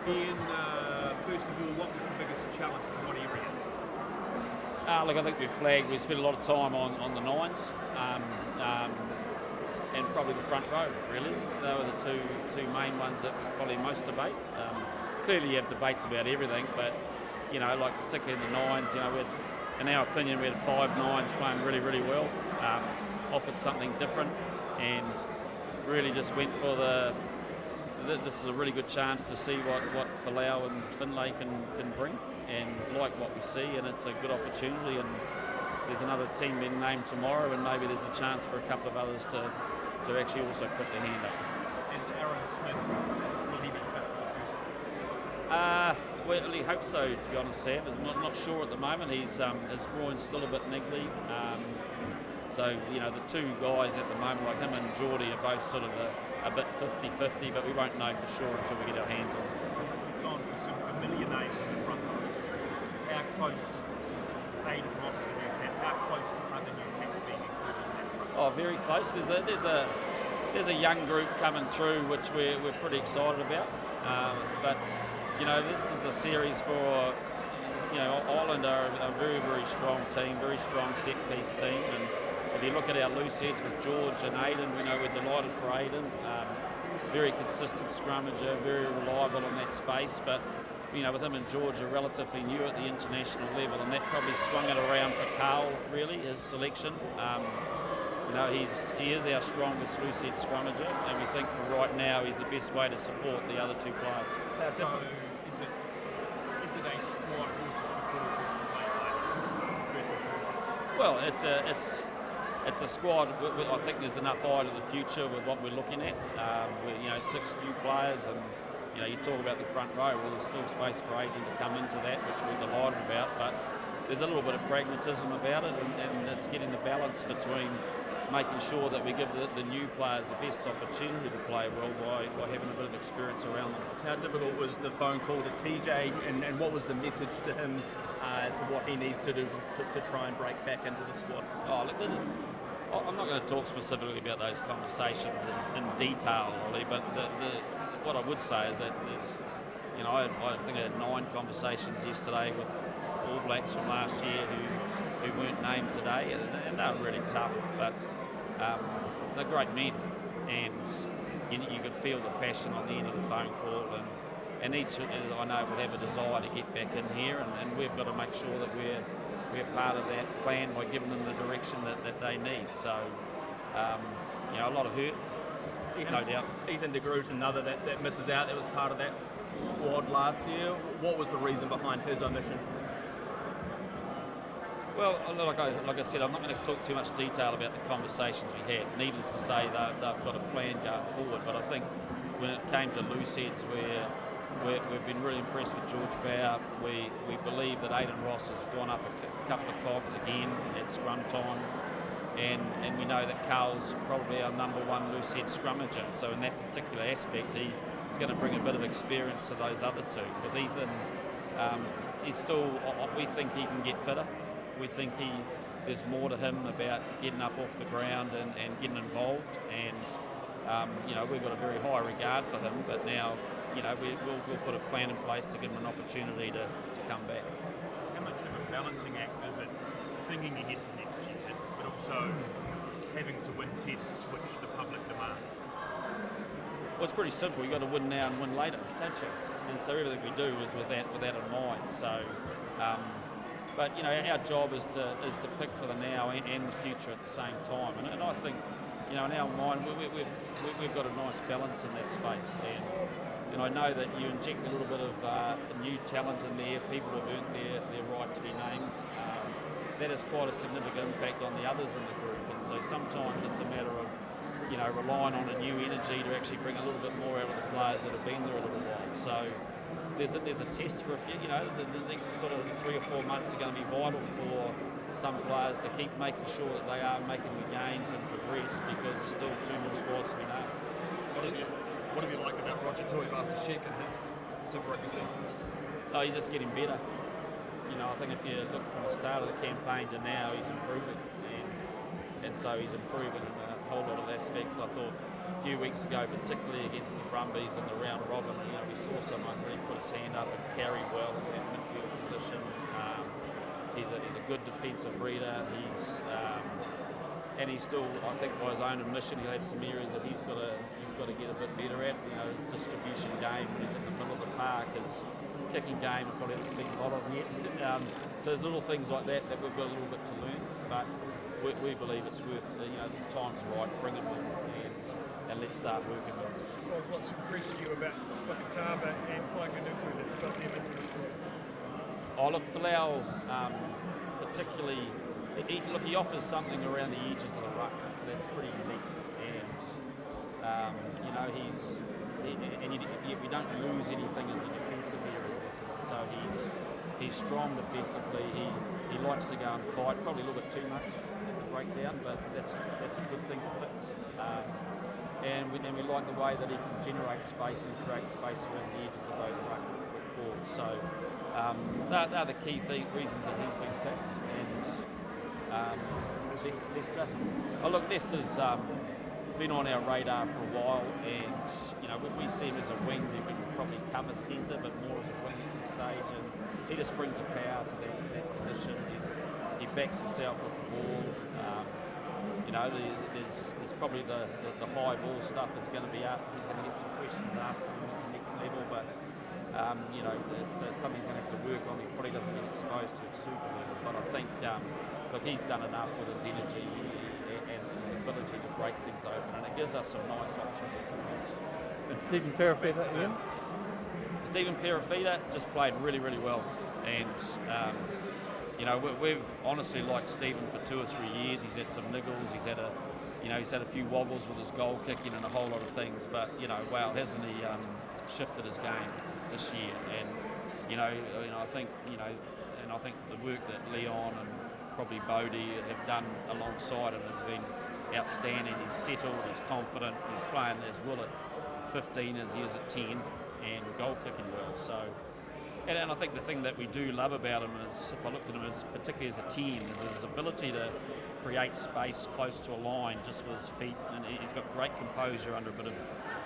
Ian, first of all, what was the biggest challenge? What do you reckon? Look, I think we spent a lot of time on the nines and probably the front row, really. They were the two main ones that probably most debate. Clearly you have debates about everything, but, like particularly in the nines, in our opinion, we had 5 nines playing really, really well, offered something different, and really just went for this is a really good chance to see what Fale and Finlay can bring, and like what we see, and it's a good opportunity, and there's another team being named tomorrow, and maybe there's a chance for a couple of others to actually also put their hand up. Is Aaron Smith, will he be fit for the first? Well, he hopes so, to be honest, Sam. I'm not sure at the moment. His groin's still a bit niggly. So, the two guys at the moment, like him and Geordie, are both sort of a bit 50-50, but we won't know for sure until we get our hands on them. We've gone for some familiar names in the front row. How close, Aiden Ross is a new cat, how close to other new cats being included in that front row? Oh, very close. There's a young group coming through, which we're pretty excited about. But this is a series for, Ireland are a very, very strong team, very strong set-piece team. And if you look at our loose heads with George and Aiden, we're delighted for Aiden. Very consistent scrummager, very reliable in that space. But, with him and George are relatively new at the international level, and that probably swung it around for Carl, really, his selection. He is our strongest loose head scrummager, and we think for right now he's the best way to support the other two players. So is it a squad versus the courses to play first and foremost? Well, it's a squad. I think there's enough eye to the future with what we're looking at. 6 new players, and you talk about the front row. Well, there's still space for Aiden to come into that, which we're delighted about. But there's a little bit of pragmatism about it, and it's getting the balance between making sure that we give the new players the best opportunity to play well by having a bit of experience around them. How difficult was the phone call to TJ, and what was the message to him as to what he needs to do to try and break back into the squad? I'm not going to talk specifically about those conversations in detail, really, but what I would say is that I think I had 9 conversations yesterday with All Blacks from last year who weren't named today, and they were really tough, but they're great men, and you could feel the passion on the end of the phone call, and each, I know, will have a desire to get back in here, and we've got to make sure that we're part of that plan by giving them the direction that they need. So, a lot of hurt, no doubt. Ethan de Groot, another that misses out, that was part of that squad last year. What was the reason behind his omission? Well, like I said, I'm not going to talk too much detail about the conversations we had. Needless to say, they've got a plan going forward. But I think when it came to loose heads, we've been really impressed with George Bauer. We believe that Aiden Ross has gone up a couple of cogs again at scrum time. And we know that Carl's probably our number 1 loose head scrummager. So in that particular aspect, he's going to bring a bit of experience to those other two. With Ethan, we think he can get fitter. We think there's more to him about getting up off the ground and getting involved, and we've got a very high regard for him, but now we'll put a plan in place to give him an opportunity to come back. How much of a balancing act is it thinking ahead to next year, but also having to win tests which the public demand? Well, it's pretty simple. You've got to win now and win later, don't you? And so everything we do is with that in mind. So but our job is to pick for the now and the future at the same time, and I think in our mind we've got a nice balance in that space, and I know that you inject a little bit of new talent in there, people who've earned their right to be named. That has quite a significant impact on the others in the group, and so sometimes it's a matter of relying on a new energy to actually bring a little bit more out of the players that have been there a little while. So there's a test for a few, the next sort of 3 or 4 months are going to be vital for some players to keep making sure that they are making the gains and progress, because there's still 2 more squads to be named. So what have you liked about Roger Tuivasa-Sheck and his Super Rugby season? Oh, he's just getting better. I think if you look from the start of the campaign to now, he's improving, and so he's improving in a whole lot of aspects. I thought a few weeks ago, particularly against the Brumbies in the round robin, we saw someone really put a up and carry well in that midfield position. He's a good defensive reader. And he's still, I think, by his own admission, he'll have some areas that he's got to get a bit better at. You know, his distribution game when he's in the middle of the park, his kicking game, I probably haven't seen a lot of yet. So there's little things like that we've got a little bit to learn, but we believe it's worth, the time's right, bring him in and let's start working with him. What's impressed you about Whakatava and Whakanuku that's got them into the squad? Oh, look, Fale O, particularly, he offers something around the edges of the ruck that's pretty unique, and we don't lose anything in the defensive area with him. So he's strong defensively. He likes to go and fight, probably a little bit too much at the breakdown, but that's a good thing to fix. And we like the way that he can generate space and create space around the edges of those ruck with balls. So they're the key reasons that he's been picked. And Less has been on our radar for a while, and we see him as a wing who can probably cover centre, but more as a wing at this stage. And he just brings a power to that position. He backs himself with the ball. There's probably the high ball stuff is going to be up. He's going to get some questions asked at the next level, but it's something he's going to have to work on. He probably doesn't get exposed to at super level, but I think he's done enough with his energy and his ability to break things open, and it gives us some nice options at the bench. And Stephen Perifeta again? Stephen Perifeta just played really, really well, and we've honestly liked Stephen for 2 or 3 years. He's had some niggles. He's had a few wobbles with his goal kicking and a whole lot of things. But hasn't he shifted his game this year? And I think the work that Leon and probably Bodie have done alongside him has been outstanding. He's settled. He's confident. He's playing as well at 15 as he is at 10, and goal kicking well. So. And I think the thing that we do love about him is, if I looked at him as particularly as a 10, is his ability to create space close to a line just with his feet, and he's got great composure under a bit of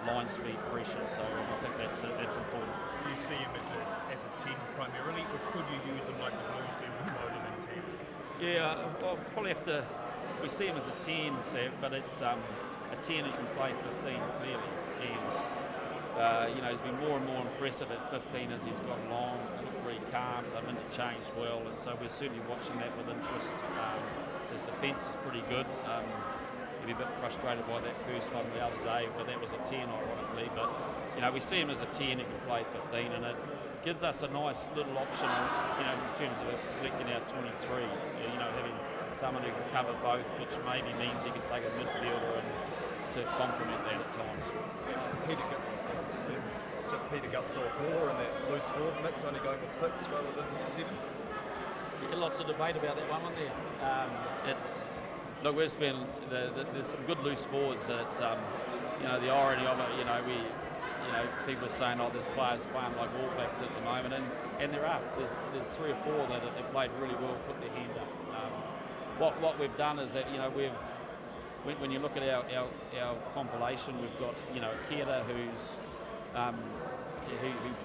line speed pressure. So I think that's important. Do you see him as a 10 primarily, or could you use him like the Blues do with Bowden and 10? Yeah, well, probably have to. We see him as a 10, but it's a 10 who can play 15 clearly. And he's been more and more impressive at 15 as he's got along. They look really calm, they've interchanged well, and so we're certainly watching that with interest. His defence is pretty good. He'd be a bit frustrated by that first one the other day, but that was a 10 ironically. But we see him as a 10 who can play 15, and it gives us a nice little option, in terms of selecting our 23. Having someone who can cover both, which maybe means he can take a midfielder and to complement that at times. Peter Gus saw Paula in that loose forward mix, only going with 6 rather than 7. Yeah, lots of debate about that one, wasn't there? There's some good loose forwards. It's the irony of it. People are saying, there's players playing like All Blacks at the moment, and there are. There's 3 or 4 that have played really well, put their hand up. What we've done is that when you look at our compilation, we've got Kera who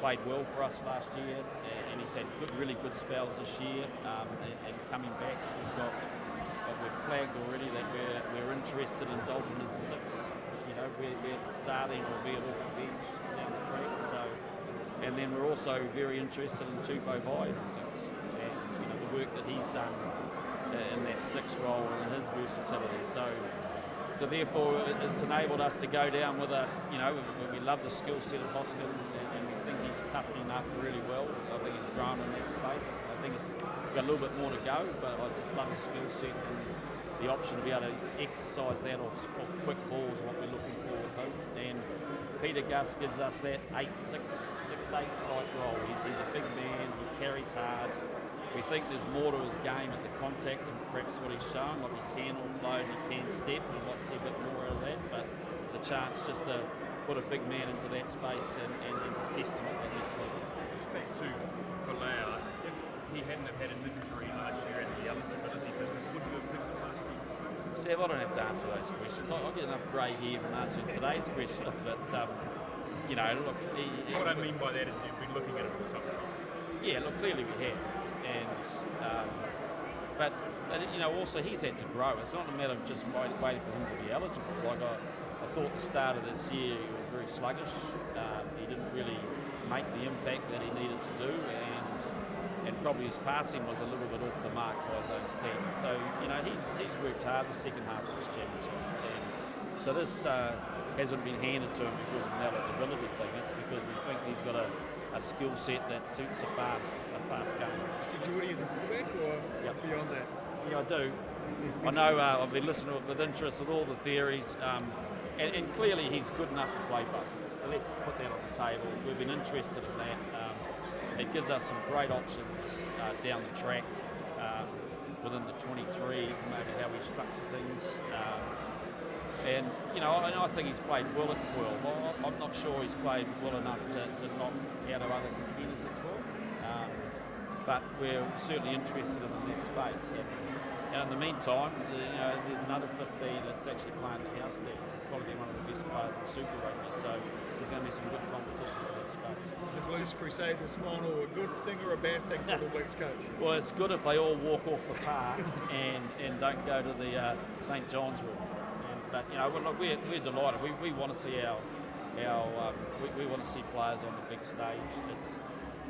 played well for us last year, and he's had really good spells this year, and coming back we've flagged already that we're interested in Dalton as a 6. We're starting or be off the bench down the track. So, and then we're also very interested in Tupou Vai as a 6, and the work that he's done in that 6 role and his versatility. So therefore, it's enabled us to go down with we love the skill set of Hoskins, and we think he's toughening up really well. I think he's grown in that space. I think he's got a little bit more to go, but I just love his skill set and the option to be able to exercise that off quick balls, what we're looking for with him. And Peter Gus gives us that 8-6, 6-8 type role. He's a big man, he carries hard. We think there's more to his game at the contact than perhaps what he's shown. Like he can offload, he can step, we'd like to see a bit more out of that, but it's a chance just to put a big man into that space and to test him at that next level. Just back to Fale, if he hadn't have had his injury last year into the eligibility business, would you have picked him last year? Sev, I don't have to answer those questions. I get enough grey hair from answering today's questions, but you know, look. What I mean by that is you've been looking at it for some time. Yeah, look, clearly we have, and but you know, also he's had to grow. It's not a matter of just waiting for him to be eligible. Like I thought the start of this year he was very sluggish. He didn't really make the impact that he needed to do, and probably his passing was a little bit off the mark by his own standards. So you know, he's worked hard the second half of this championship, and so this hasn't been handed to him because of an eligibility thing. It's because he thinks he's got a skill set that suits a fast game. Mr. Geordie is a fullback or beyond that? Yeah, I do. I know I've been listening with interest with all the theories, and clearly he's good enough to play both. So let's put that on the table. We've been interested in that. It gives us some great options down the track within the 23, maybe how we structure things. And you know, I think he's played well at 12. I'm not sure he's played well enough to knock out of other contenders at 12. But we're certainly interested in that space. And in the meantime, you know, there's another 15 that's actually playing the house there. Probably one of the best players in Super Rugby. So there's going to be some good competition in that space. Is the Blues Crusaders final a good thing or a bad thing for the Weeks coach? Well, it's good if they all walk off the park and don't go to the St John's room. But you know, look, we're delighted. We want to see we want to see players on the big stage. It's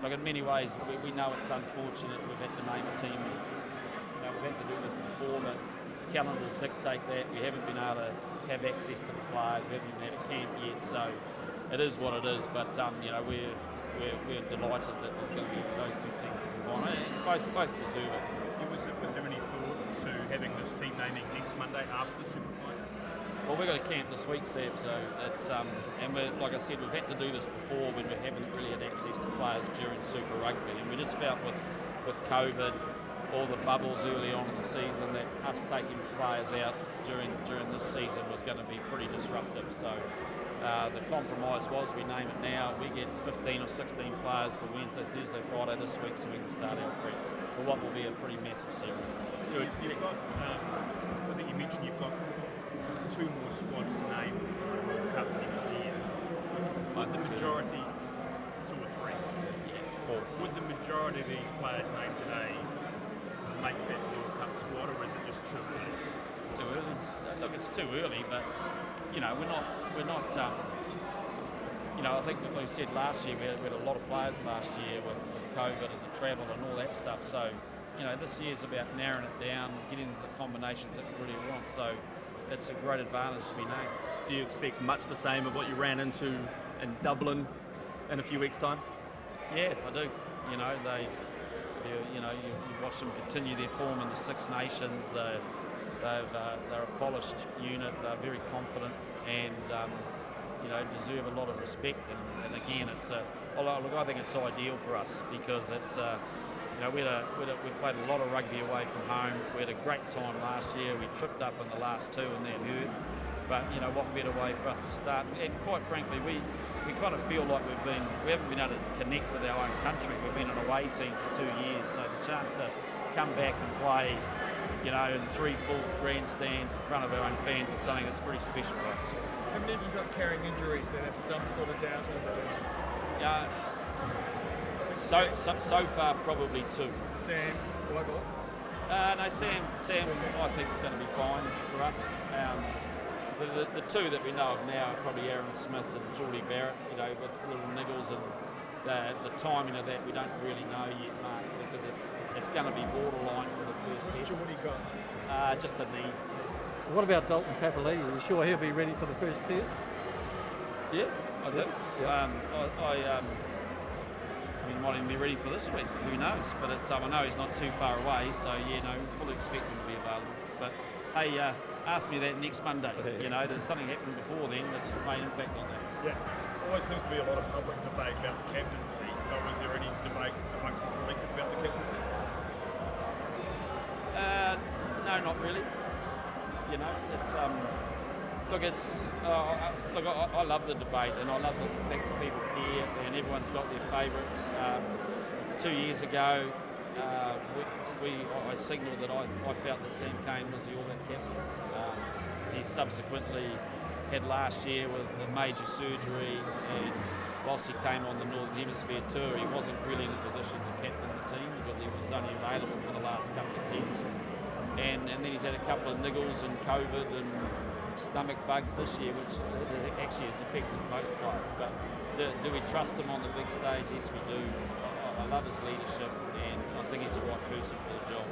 like in many ways we know it's unfortunate we've had to name a team. You know, we've had to do this before, but calendars dictate that. We haven't been able to have access to the players. We haven't even had a camp yet, so it is what it is. But you know, we're delighted that there's going to be those two teams in the final. Both deserve it. Was there any thought to having this team naming next Monday after the Super Final? Well, we've got a camp this week, Seb, so it's and we're, like I said, we've had to do this before when we haven't really had access to players during Super Rugby, and we just felt with COVID, all the bubbles early on in the season, that us taking players out during this season was going to be pretty disruptive. So the compromise was we name it now. We get 15 or 16 players for Wednesday, Thursday, Friday this week, so we can start our prep for what will be a pretty massive series. So you've got, I think you mentioned you've got 2 more squads to name for the World Cup next year. Would the majority, 2 or 3? Yeah, 4. Would the majority of these players named today make that World Cup squad, or is it just too early? Too early? Look, it's too early, but you know, we're not. You know, I think like we said last year, we had a lot of players last year with COVID and the travel and all that stuff. So, you know, this year's about narrowing it down, getting the combinations that we really want. So, it's a great advantage to be named. Do you expect much the same of what you ran into in Dublin in a few weeks' time? Yeah, I do. You know, you watch them continue their form in the Six Nations. They're a polished unit. They're very confident and you know, deserve a lot of respect. And again, it's look, I think it's ideal for us because it's you know, we played a lot of rugby away from home. We had a great time last year. We tripped up in the last 2 and that hurt. But you know, what better way for us to start? And quite frankly, we kind of feel like we haven't been able to connect with our own country. We've been an away team for 2 years, so the chance to come back and play, you know, in 3 full grandstands in front of our own fans is something that's pretty special for us. How many of you got carrying injuries that have some sort of doubt on them? So far, probably 2. Sam, Michael? No, Sam, I think it's going to be fine for us. The 2 that we know of now are probably Aaron Smith and Geordie Barrett, you know, with little niggles, and the timing of that we don't really know yet, Mark, because it's going to be borderline for the first test. Geordie got? Just a knee. What about Dalton Papali'i? Are you sure he'll be ready for the first test? Yeah, I do. Yeah. I mean, might even be ready for this week. Who knows? But it's I know he's not too far away, so yeah, no, fully expect him to be available. But hey, ask me that next Monday. You know, there's something happening before then that may impact on that. Yeah, there always seems to be a lot of public debate about the captaincy. Was there any debate amongst the selectors about the captaincy? No, not really. You know, it's look, I love the debate, and I love the fact that people care, and everyone's got their favourites. 2 years ago, I signalled that I felt that Sam Cane was the All Black captain. He subsequently had last year with the major surgery, and whilst he came on the Northern Hemisphere tour, he wasn't really in a position to captain the team because he was only available for the last couple of tests. And then he's had a couple of niggles and COVID and stomach bugs this year, which actually has affected most players. But do we trust him on the big stage? Yes, we do. I love his leadership, and I think he's the right person for the job.